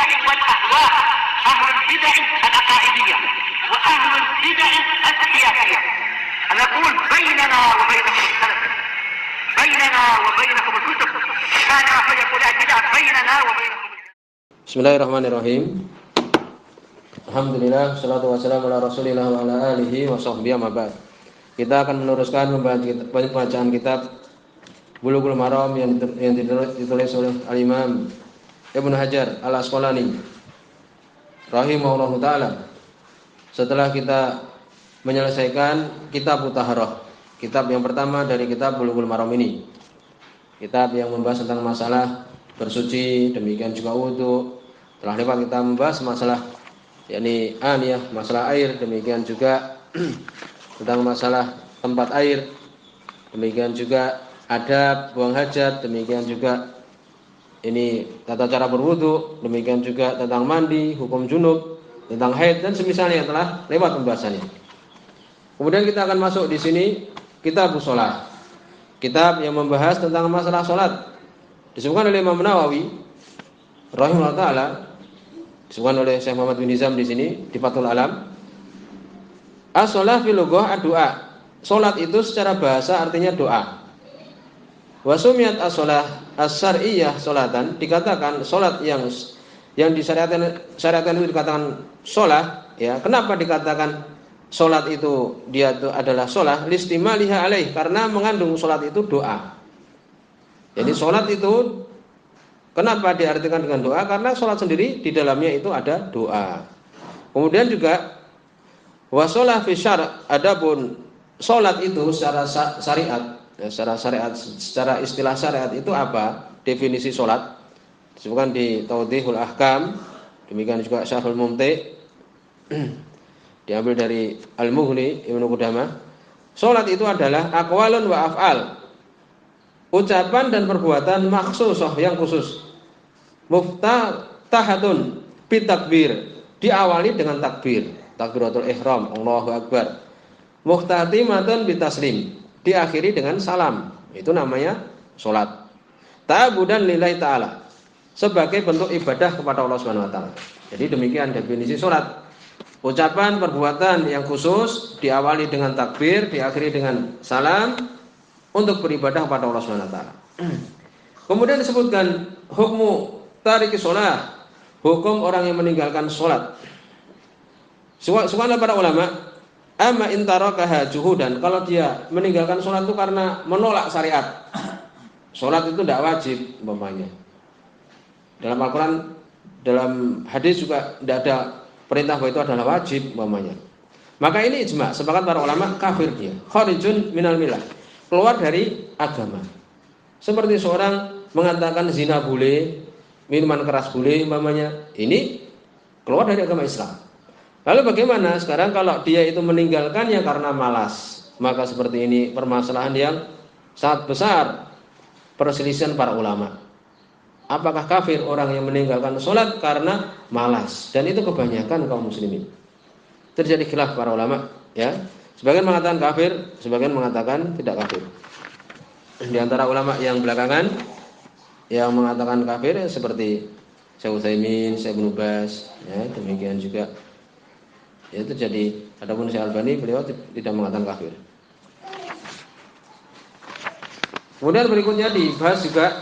البدع والأهواء، أهل البدع العقائدية وأهل البدع السياسية. نقول بيننا وبينكم السلف، بيننا وبينكم الكتب، كان فيقول البدع بيننا وبينكم. Bismillahirrahmanirrahim. Alhamdulillah, salatu wassalamu ala rasulillah wa ala alihi wa sahbihi amma ba'd. Kita akan meneruskan pembacaan kitab Bulughul Maram yang ditulis oleh Al-Imam Ibnu Hajar Al-Asqalani rahimahullahu taala. Setelah kita menyelesaikan kitab Taharah, kitab yang pertama dari kitab Bulughul Maram ini, kitab yang membahas tentang masalah bersuci, demikian juga wudu. Telah lewat kita membahas masalah yakni aniyah, masalah air, demikian juga tentang masalah tempat air, demikian juga adab buang hajat, demikian juga ini tata cara berwudu, demikian juga tentang mandi, hukum junub, tentang haid dan semisalnya yang telah lewat pembahasannya. Kemudian kita akan masuk di sini kitab shalah, kitab yang membahas tentang masalah salat. Disebutkan oleh Imam Nawawi rahimahullah taala, disebutkan oleh Syekh Muhammad bin Nizam di sini di Fathul Alam. As-shalah fil lughah ad-du'a. Salat itu secara bahasa artinya doa. Wa sumiyat as-shalah as-syar'iyyah salatan, dikatakan salat yang disyariatkan itu dikatakan salat, ya. Kenapa dikatakan salat itu dia itu adalah salat? Listimaliha alaih, karena mengandung salat itu doa. Jadi salat itu kenapa diartikan dengan doa? Karena salat sendiri di dalamnya itu ada doa. Kemudian juga wasolah fi syar', adapun salat itu secara syariat, ya, secara istilah syariat itu apa? Definisi salat disebutkan di Tawdihul Ahkam, demikian juga Syarhul Mumti' diambil dari Al-Mughni Ibnu Qudamah. Salat itu adalah aqwalun wa af'al, ucapan dan perbuatan makhsusah yang khusus. Muftatahatun bitakbir, diawali dengan takbir, takbiratul ihram, Allahu akbar. Muhtatimatun bitaslim, diakhiri dengan salam. Itu namanya salat. Ta'abudan lillahi ta'ala, sebagai bentuk ibadah kepada Allah Subhanahu wa taala. Jadi demikian definisi salat. Ucapan perbuatan yang khusus, diawali dengan takbir, diakhiri dengan salam, untuk beribadah kepada Allah Subhanahu wa taala. Kemudian disebutkan hukmu tariki shalah, hukum orang yang meninggalkan salat. Subhanallah para ulama, amma in tarakaha juhudan, kalau dia meninggalkan salat itu karena menolak syariat. Salat itu tidak wajib umpamanya. Dalam Al-Qur'an, dalam hadis juga tidak ada perintah bahwa itu adalah wajib umpamanya. Maka ini ijma, sepakat para ulama, kafir dia, kharijun minal millah, keluar dari agama. Seperti seorang mengatakan zina boleh, minuman keras boleh umpamanya, ini keluar dari agama Islam. Lalu bagaimana sekarang kalau dia itu meninggalkannya karena malas? Maka seperti ini permasalahan yang sangat besar, perselisihan para ulama. Apakah kafir orang yang meninggalkan sholat karena malas? Dan itu kebanyakan kaum muslimin. Terjadi khilaf para ulama, ya. Sebagian mengatakan kafir, sebagian mengatakan tidak kafir. Di antara ulama yang belakangan yang mengatakan kafir seperti Syekh Utsaimin, Syekh Ibnu Baz, ya, demikian juga ya terjadi. Adapun Syekh Albani, beliau tidak mengatakan kafir. Kemudian berikutnya dibahas juga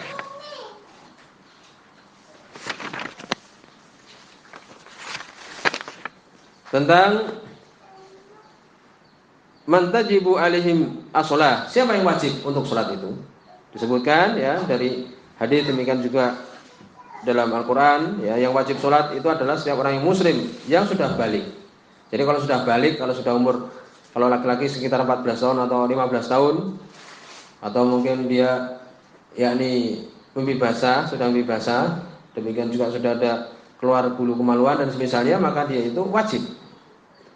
tentang man tajibu alaihim as-shalah, siapa yang wajib untuk salat itu. Disebutkan ya dari hadis, demikian juga dalam Al-Qur'an, ya, yang wajib salat itu adalah setiap orang yang muslim yang sudah balik. Jadi kalau sudah balik, kalau sudah umur, kalau laki-laki sekitar 14 tahun atau 15 tahun, atau mungkin dia yakni mimpi basah, sudah mimpi basah, demikian juga sudah ada keluar bulu kemaluan dan semisalnya, maka dia itu wajib.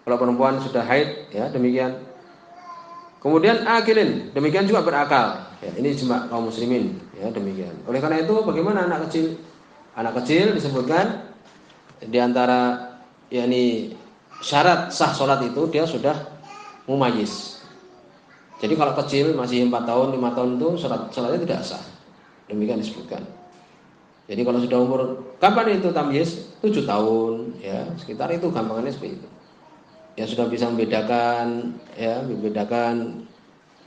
Kalau perempuan sudah haid, ya demikian. Kemudian akilin, demikian juga berakal. Ya, ini ijma kaum muslimin, ya demikian. Oleh karena itu, bagaimana anak kecil? Anak kecil disebutkan di antara yakni syarat sah salat itu dia sudah mumayyiz. Jadi kalau kecil masih 4 tahun, 5 tahun itu salatnya tidak sah. Demikian disebutkan. Jadi kalau sudah umur, kapan itu tamyiz? 7 tahun, ya sekitar itu gampangannya seperti itu. Ya sudah bisa membedakan,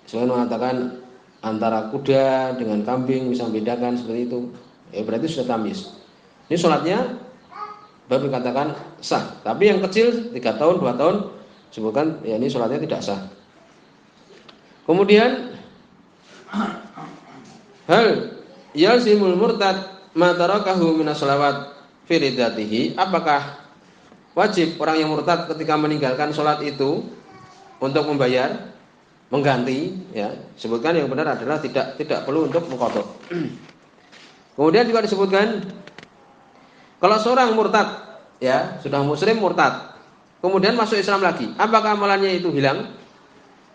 sebenarnya mengatakan antara kuda dengan kambing bisa membedakan seperti itu. Ya berarti sudah tamyiz. Ini sholatnya baru dikatakan sah. Tapi yang kecil 3 tahun, 2 tahun sebutkan ya ini sholatnya tidak sah. Kemudian hal yalzimul murtad ma tarakahu minas shalawat fi riddatihi, apakah wajib orang yang murtad ketika meninggalkan sholat itu untuk membayar, mengganti, ya. Sebutkan yang benar adalah tidak perlu untuk mengqadha. Kemudian juga disebutkan kalau seorang murtad, ya, sudah muslim murtad, kemudian masuk Islam lagi, apakah amalannya itu hilang?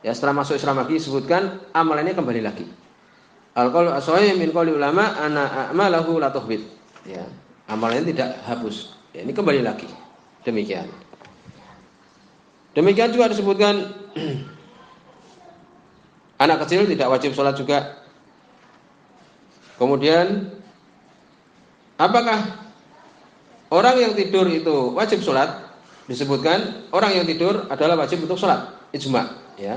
Ya, setelah masuk Islam lagi disebutkan amalannya kembali lagi. Al-qaulu as-shahih min qauli ulama ana a'malahu la tuhbit. Ya, amalannya tidak hapus. Ya, ini kembali lagi. Demikian. Demikian juga disebutkan anak kecil tidak wajib sholat juga. Kemudian apakah orang yang tidur itu wajib sholat? Disebutkan orang yang tidur adalah wajib untuk sholat, ijma', ya.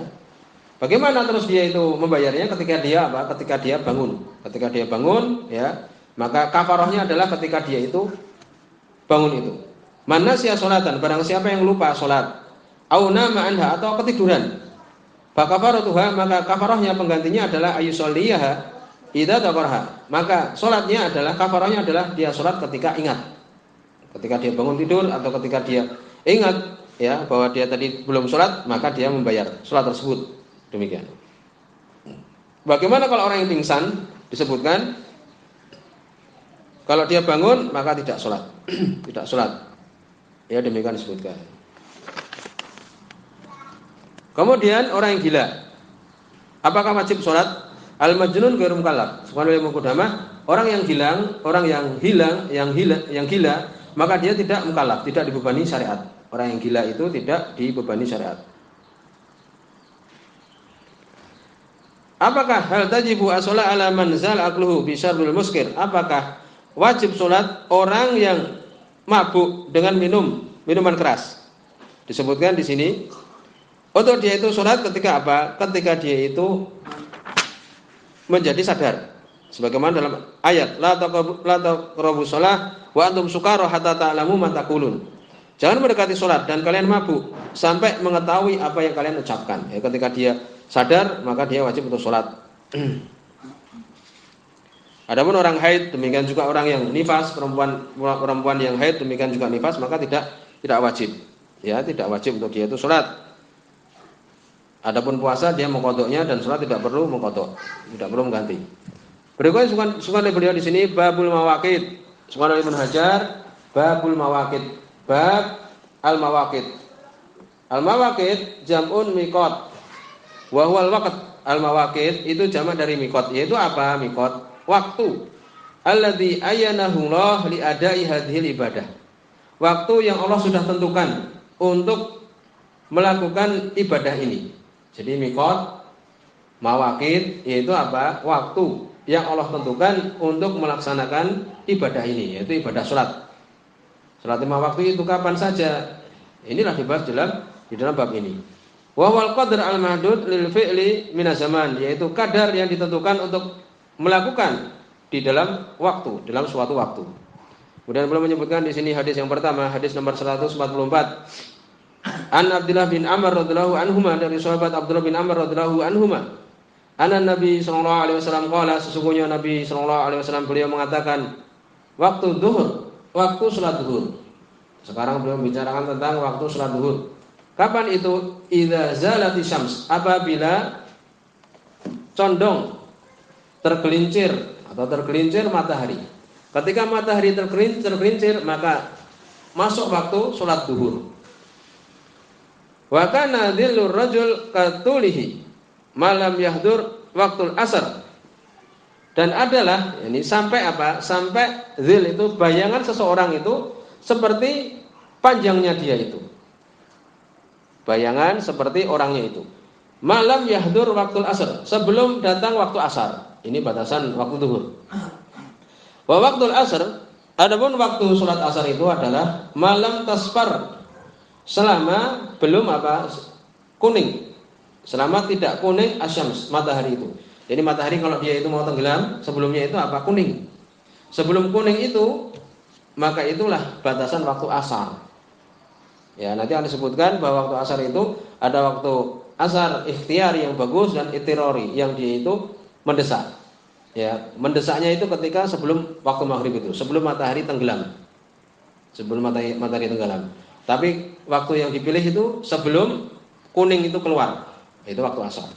Bagaimana terus dia itu membayarnya ketika dia apa? Ketika dia bangun. Ketika dia bangun, ya, maka kafarahnya adalah ketika dia itu bangun itu. Man nasiya sholatan, barang siapa yang lupa sholat, au nama anha, atau ketiduran, fa kafaratuha, maka kafarahnya penggantinya adalah ayusolliyaha idza dzakaraha. Maka sholatnya adalah kafarahnya adalah dia sholat ketika ingat. Ketika dia bangun tidur atau ketika dia ingat, ya, bahwa dia tadi belum sholat, maka dia membayar sholat tersebut. Demikian. Bagaimana kalau orang yang pingsan? Disebutkan kalau dia bangun maka tidak sholat. Tidak sholat. Ya, demikian disebutkan. Kemudian orang yang gila, apakah wajib sholat? Al-majnun ghairu mukallaf. Subhanallah mukadamah, orang yang gila, maka dia tidak mukallaf, tidak dibebani syariat. Orang yang gila itu tidak dibebani syariat. Apakah hal tajibu as-shalah ala man zal aqluhu bi syarbil muskir? Apakah wajib sholat orang yang mabuk dengan minuman keras? Disebutkan di sini untuk dia itu sholat ketika apa? Ketika dia itu menjadi sadar. Sebagaimana dalam ayat la taqrabus shalah wa antum sukara hatta ta'lamu ma taqulun. Jangan mendekati sholat dan kalian mabuk sampai mengetahui apa yang kalian ucapkan. Ya, ketika dia sadar maka dia wajib untuk sholat. Adapun orang haid, demikian juga orang yang nifas, perempuan yang haid, demikian juga nifas, maka tidak wajib. Ya, tidak wajib untuk dia itu sholat. Adapun puasa dia mengqadha'nya dan sholat tidak perlu mengqadha', tidak perlu mengganti. Berikutnya sukan beliau di sini babul mawaqit. Subhanallah Ibnu Hajar, babul mawaqit. Bab al-mawaqit. Al-mawaqit jam'un miqat. Wa huwal waqt. Al-mawaqit itu jamak dari miqat, yaitu apa? Miqat, waktu. Alladzi ayyanahu Allah li ada'i hadhil ibadah. Waktu yang Allah sudah tentukan untuk melakukan ibadah ini. Jadi miqat, mawaqit yaitu apa? Waktu yang Allah tentukan untuk melaksanakan ibadah ini, yaitu ibadah salat. Salat lima waktu itu kapan saja? Inilah dibahas di dalam bab ini. Wa wal qadr al mahdud lil fi'li min zaman, yaitu kadar yang ditentukan untuk melakukan di dalam waktu, dalam suatu waktu. Kemudian belum menyebutkan di sini hadis yang pertama, hadis nomor 144. An Abdullah bin Amr radhiyallahu anhuma, dari sahabat Abdullah bin Amr radhiyallahu anhuma. Anna Nabi sallallahu alaihi wasallam qala, sesungguhnya Nabi sallallahu alaihi wasallam beliau mengatakan waktu zuhur, waktu salat zuhur. Sekarang beliau membicarakan tentang waktu salat zuhur. Kapan itu? Idza zalati syams, apabila condong tergelincir matahari. Ketika matahari tergelincir maka masuk waktu salat zuhur. Wa kana dhillur rajul katulihi malam yahdur waktul asar. Dan adalah ini sampai apa? Sampai zil itu bayangan seseorang itu seperti panjangnya dia itu. Bayangan seperti orangnya itu. Malam yahdur waktul asar, sebelum datang waktu asar. Ini batasan waktu zuhur. Wa waktul asr, adapun waktu sholat asar itu adalah malam tasfar, selama belum kuning, selama tidak kuning asyams, matahari itu. Jadi matahari kalau dia itu mau tenggelam, sebelumnya itu kuning. Sebelum kuning itu, maka itulah batasan waktu asar. Ya, nanti akan disebutkan bahwa waktu asar itu ada waktu asar ikhtiari yang bagus dan itirori yang dia itu mendesak. Ya, mendesaknya itu ketika sebelum waktu maghrib itu, sebelum matahari tenggelam. Sebelum matahari tenggelam. Tapi waktu yang dipilih itu sebelum kuning itu keluar. Itu waktu asar.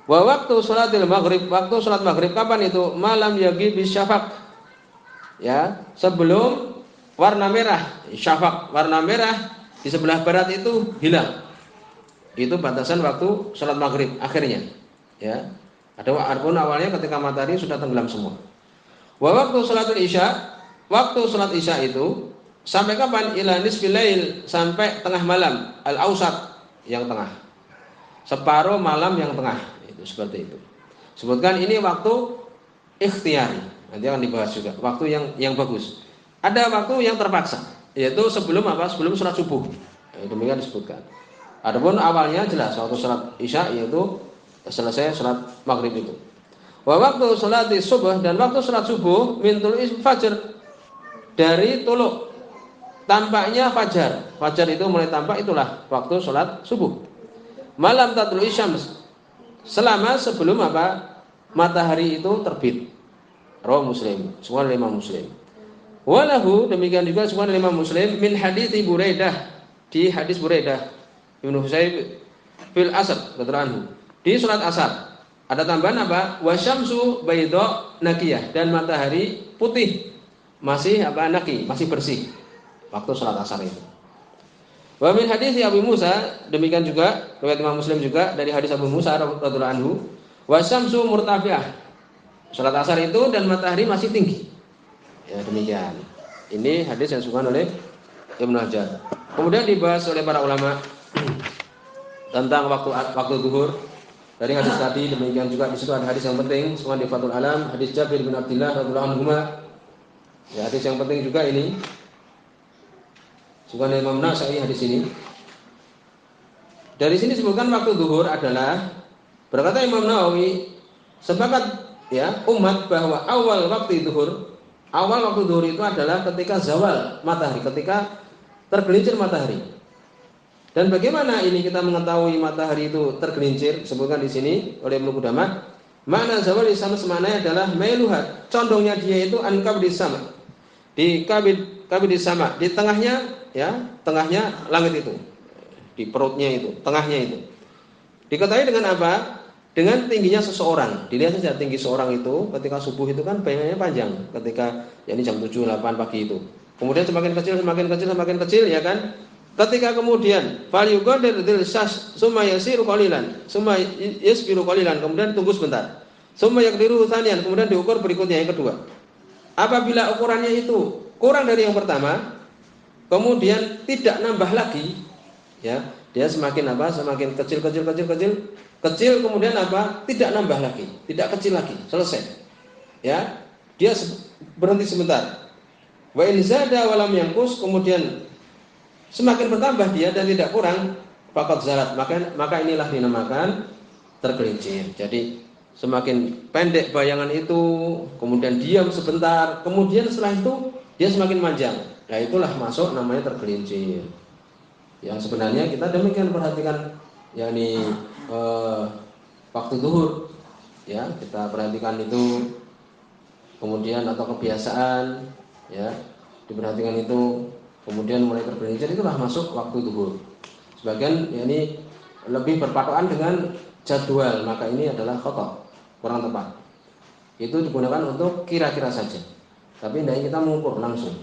Wa waktu sholatil maghrib, waktu sholat maghrib kapan itu? Malam yaghib syafaq. Ya, sebelum warna merah, syafaq, warna merah di sebelah barat itu hilang. Itu batasan waktu sholat maghrib akhirnya. Ya. Adapun awalnya ketika matahari sudah tenggelam semua. Wa waktu sholatul isya, waktu sholat isya itu sampai kapan? Ila nisfil lail, sampai tengah malam, al-ausat, yang tengah. Separuh malam yang tengah. Seperti itu. Sebutkan ini waktu ikhtiari. Nanti akan dibahas juga. Waktu yang bagus. Ada waktu yang terpaksa, yaitu sebelum Sebelum sholat subuh. Demikian disebutkan. Adapun awalnya jelas waktu sholat isya, yaitu selesai sholat maghrib itu. Wa waktu sholat subuh, dan waktu sholat subuh min tulu'il fajr, dari tuluk tampaknya fajar. Fajar itu mulai tampak, itulah waktu sholat subuh. Malam tatlu'i syams, selama sebelum matahari itu terbit. Rawi Muslim, semua Imam Muslim. Walahu, demikian juga semua Imam Muslim min hadits Buraidah, di hadis Buraidah Ibnu Husayb fil asr radhiyallahu anhu, di salat asar ada tambahan wasyamsu bayda naqiyah, dan matahari putih, masih naqi, masih bersih waktu salat asar itu. Wa min hadis Abu Musa, demikian juga riwayat Imam Muslim juga dari hadis Abu Musa radhiyallahu anhu, wasyamsu murtafi'ah, salat asar itu dan matahari masih tinggi. Ya, demikian. Ini hadis yang disebutkan oleh Ibnu Hajar. Kemudian dibahas oleh para ulama tentang waktu zuhur. Dari hadis tadi, demikian juga di situ ada hadis yang penting, semua di Fathul Alam, hadis Jabir bin Abdullah radhiyallahu anhu. Ya, hadis yang penting juga ini. Bukan Imam Nasa'i hadis ini. Dari sini disebutkan waktu zuhur adalah, berkata Imam Nawawi, sepakat ya umat bahwa awal waktu zuhur itu adalah ketika zawal matahari, ketika tergelincir matahari. Dan bagaimana ini kita mengetahui matahari itu tergelincir? Disebutkan di sini oleh Ibnu Qudamah, makna zawal di sana sebenarnya adalah mailuhat, condongnya dia itu ankab di sama, di kabid di sama, di tengahnya, ya, tengahnya langit itu, di perutnya itu, tengahnya itu. Diketahui dengan apa? Dengan tingginya seseorang. Dilihat saja tinggi seorang itu ketika subuh itu kan bayangannya panjang, ketika ini jam 7, 8 pagi itu. Kemudian semakin kecil ya kan? Ketika kemudian falyuqadir dzil syas summa yasiru qalilan, summa yasbiru qalilan, kemudian tunggu sebentar. Summa yaqdiru tsaniyan, kemudian diukur berikutnya yang kedua. Apabila ukurannya itu kurang dari yang pertama, kemudian tidak nambah lagi, ya, dia semakin semakin kecil, kemudian tidak nambah lagi, tidak kecil lagi, selesai, ya, dia berhenti sebentar. Wa in zada wa lam yanqus, kemudian semakin bertambah dia dan tidak kurang, faqad zalat, maka inilah dinamakan tergelincir. Jadi semakin pendek bayangan itu, kemudian diam sebentar, kemudian setelah itu dia semakin panjang. Nah, itulah masuk namanya tergelincir. Yang sebenarnya kita demikian perhatikan, yakni waktu zuhur, ya, kita perhatikan itu, kemudian atau kebiasaan, ya, diperhatikan itu, kemudian mulai tergelincir, itulah masuk waktu zuhur. Sebagian yakni lebih berpatokan dengan jadwal, maka ini adalah khata, kurang tepat. Itu digunakan untuk kira-kira saja, tapi tidak kita mengukur langsung.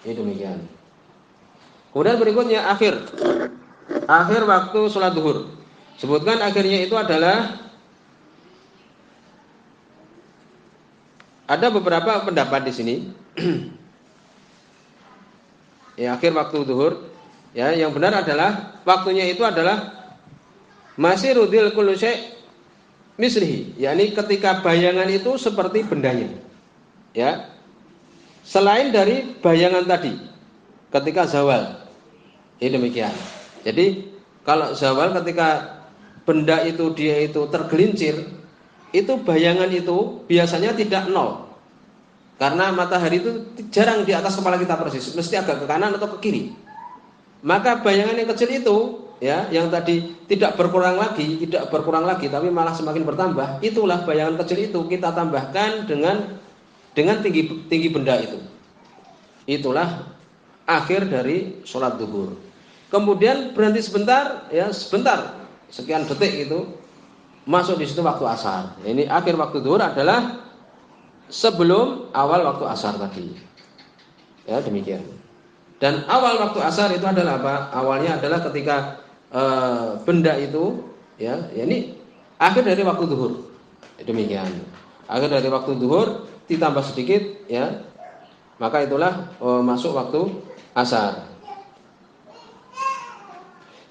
Ini demikian. Kemudian berikutnya akhir waktu sholat zuhur. Sebutkan akhirnya itu adalah ada beberapa pendapat di sini. Ya, akhir waktu zuhur, ya, yang benar adalah waktunya itu adalah masih rudil kullu syai' mislihi, yakni ketika bayangan itu seperti bendanya. ya, selain dari bayangan tadi ketika zawal. Ini demikian. Jadi kalau zawal ketika benda itu dia itu tergelincir, itu bayangan itu biasanya tidak nol. Karena matahari itu jarang di atas kepala kita persis, mesti agak ke kanan atau ke kiri. Maka bayangan yang kecil itu, ya, yang tadi tidak berkurang lagi, tapi malah semakin bertambah, itulah bayangan kecil itu kita tambahkan dengan tinggi benda itu. Itulah akhir dari sholat zuhur. Kemudian berhenti sebentar, ya, sebentar, sekian detik itu masuk di situ waktu asar. Ini akhir waktu zuhur adalah sebelum awal waktu asar tadi. Ya, demikian. Dan awal waktu asar itu adalah apa? Awalnya adalah ketika benda itu, ya, ini akhir dari waktu zuhur. Demikian. Akhir dari waktu zuhur ditambah sedikit, ya, maka itulah masuk waktu asar.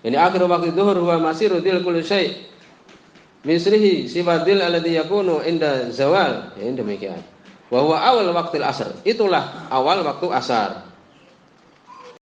Ini akhir waktu zuhur huwa masiru til kulli syai' misrihi sifatil alladhi yakunu inda zawal. Ini demikian. Wa huwa awal waktil asar. Itulah awal waktu asar.